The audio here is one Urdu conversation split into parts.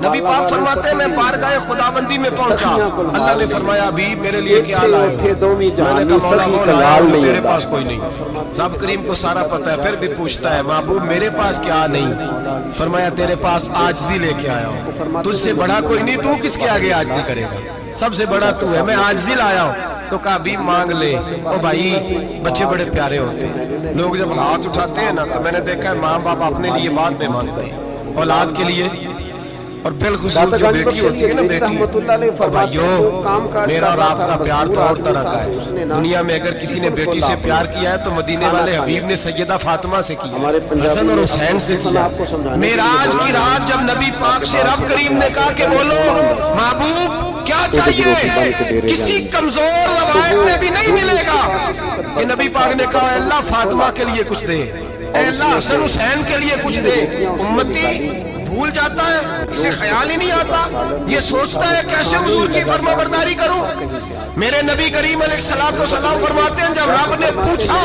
نبی پاک فرماتے ہیں میں بارگاہ خداوندی میں پہنچا، اللہ نے فرمایا حبیب میرے لیے کیا لائے ہو؟ میں نے کہا مولا وہ لایا ہوں تیرے پاس کوئی نہیں۔ رب کریم کو سارا پتہ ہے، پھر بھی پوچھتا ہے محبوب میرے پاس کیا نہیں؟ فرمایا تیرے پاس عاجزی لے کے آیا ہوں، تجھ سے بڑا کوئی نہیں، تو کس کے آگے عاجزی کرے گا؟ سب سے بڑا تو ہے، میں عاجزی لایا ہوں۔ تو کہا حبیب مانگ لے۔ او بھائی بچے بڑے پیارے ہوتے ہیں، لوگ جب ہاتھ اٹھاتے ہیں نا تو میں نے دیکھا ہے ماں باپ اپنے لیے بعد میں مانگتے ہیں، اولاد کے لیے، اور بالخصوص جو بیٹی ہوتی ہے نا بیٹی، بھائیو میرا اور آپ کا پیار تو اور طرح کا ہے۔ دنیا میں اگر کسی نے بیٹی سے پیار کیا ہے تو مدینے والے حبیب نے سیدہ فاطمہ سے کیا، حسن اور حسین سے کیا۔ معراج کی رات جب نبی پاک سے رب کریم نے کہا کہ بولو محبوب کیا چاہیے، کسی کمزور روایت میں بھی نہیں ملے گا کہ نبی پاک نے کہا اے اللہ فاطمہ کے لیے کچھ دے، اے اللہ حسن حسین کے لیے کچھ دے۔ امتی بھول جاتا ہے، اسے خیال ہی نہیں آتا، یہ سوچتا ہے کیسے حضور کی فرما برداری کروں۔ میرے نبی کریم علیہ السلام فرماتے ہیں جب رب نے پوچھا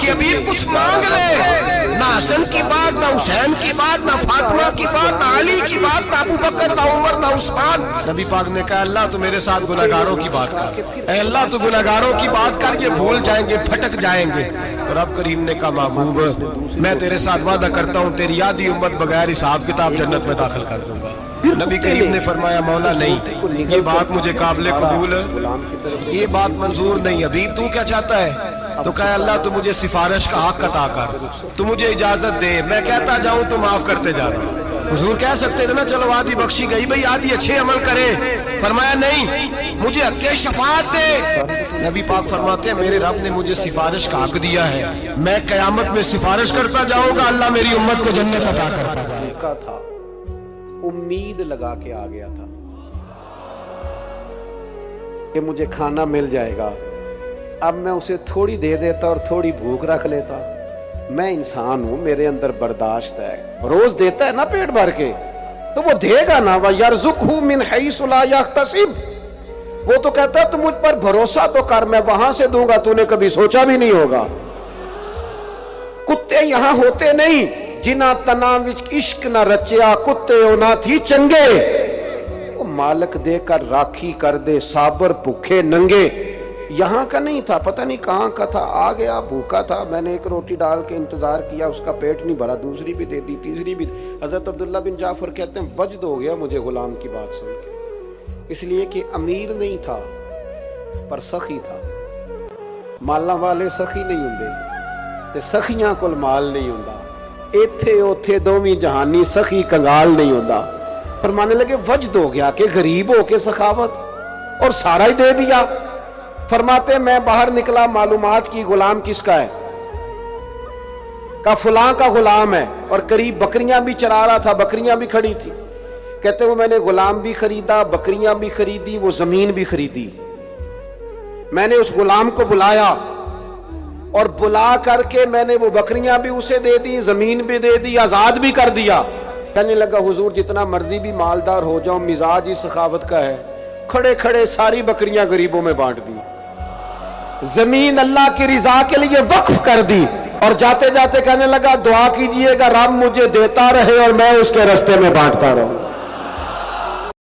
کہ ابھی کچھ مانگ لے، نہ حسن کی بات، نہ حسین کی بات، نہ فاطمہ کی بات، نہ علی کی بات، نہ ابو بکر، نہ عمر، نہ عثمان، نبی پاک نے کہا اللہ تو میرے ساتھ گناہگاروں کی بات کر، اے اللہ تو گناہگاروں کی بات کر، یہ بھول جائیں گے، پھٹک جائیں گے۔ تو رب کریم نے کہا محبوب میں تیرے ساتھ وعدہ کرتا ہوں تیری آدھی امت بغیر حساب کتاب جنت میں داخل کر دوں گا۔ نبی کریم نے فرمایا مولا نہیں، یہ بات مجھے قابل قبول ہے، یہ بات منظور نہیں۔ ابھی تو کیا چاہتا ہے؟ تو کہا اللہ تو مجھے سفارش کا حق عطا کر، تو مجھے اجازت دے، میں کہتا جاؤں تو معاف کرتے جانا۔ حضور کہہ سکتے تھے نا چلو آدھی بخشی گئی بھئی آدھی اچھے عمل کرے، فرمایا نہیں مجھے حق شفاعت دے۔ نبی پاک فرماتے ہیں میرے رب نے مجھے سفارش کا حق دیا ہے، میں قیامت میں سفارش کرتا جاؤں گا، اللہ میری امت کو جنت عطا کرتا تھا، امید لگا کے آ گیا تھا کہ مجھے کھانا مل جائے گا، اب میں اسے تھوڑی دے دیتا اور تھوڑی بھوک رکھ لیتا۔ میں انسان ہوں، میرے اندر برداشت ہے، روز دیتا ہے نا پیٹ بھر کے تو وہ دے گا نا، وَيَرْزُقْهُ مِنْ حَيْثُ لَا يَحْتَسِبُ، وہ تو کہتا ہے تو مجھ پر بھروسہ تو کر، میں وہاں سے دوں گا، تو نے کبھی سوچا بھی نہیں ہوگا۔ کتے یہاں ہوتے نہیں جنہ تنا وچ عشق نہ رچیا، کتے ہونا تھی چنگے، وہ مالک دے کر راکھی کر دے، صابر بھوکے ننگے۔ یہاں کا نہیں تھا، پتہ نہیں کہاں کا تھا، آ گیا بھوکا تھا، میں نے ایک روٹی ڈال کے انتظار کیا، اس کا پیٹ نہیں بھرا، دوسری بھی دے دی، تیسری بھی۔ حضرت عبداللہ بن جعفر کہتے ہیں وجد ہو گیا مجھے غلام کی بات سن کے، اس لیے کہ امیر نہیں تھا پر سخی تھا۔ مالاں والے سخی نہیں ہوندے تے سخیاں کول مال نہیں ہوندا، ایتھے اوتھے دوویں جہانی سخی کنگال نہیں ہوندا۔ فرمانے لگے وجد ہو گیا کہ غریب ہو کے سخاوت، اور سارا ہی دے دیا۔ فرماتے میں باہر نکلا، معلومات کی غلام کس کا ہے، کہا فلاں کا غلام ہے، اور قریب بکریاں بھی چرا رہا تھا، بکریاں بھی کھڑی تھی۔ کہتے وہ میں نے غلام بھی خریدا، بکریاں بھی خریدی، وہ زمین بھی خریدی۔ میں نے اس غلام کو بلایا اور بلا کر کے میں نے وہ بکریاں بھی اسے دے دی، زمین بھی دے دی، آزاد بھی کر دیا۔ کہنے لگا حضور جتنا مرضی بھی مالدار ہو جاؤں، مزاج ہی سخاوت کا ہے، کھڑے کھڑے ساری بکریاں غریبوں میں بانٹ دی، زمین اللہ کی رضا کے لیے وقف کر دی، اور جاتے جاتے کہنے لگا دعا کیجئے گا رب مجھے دیتا رہے اور میں اس کے راستے میں بانٹتا رہوں۔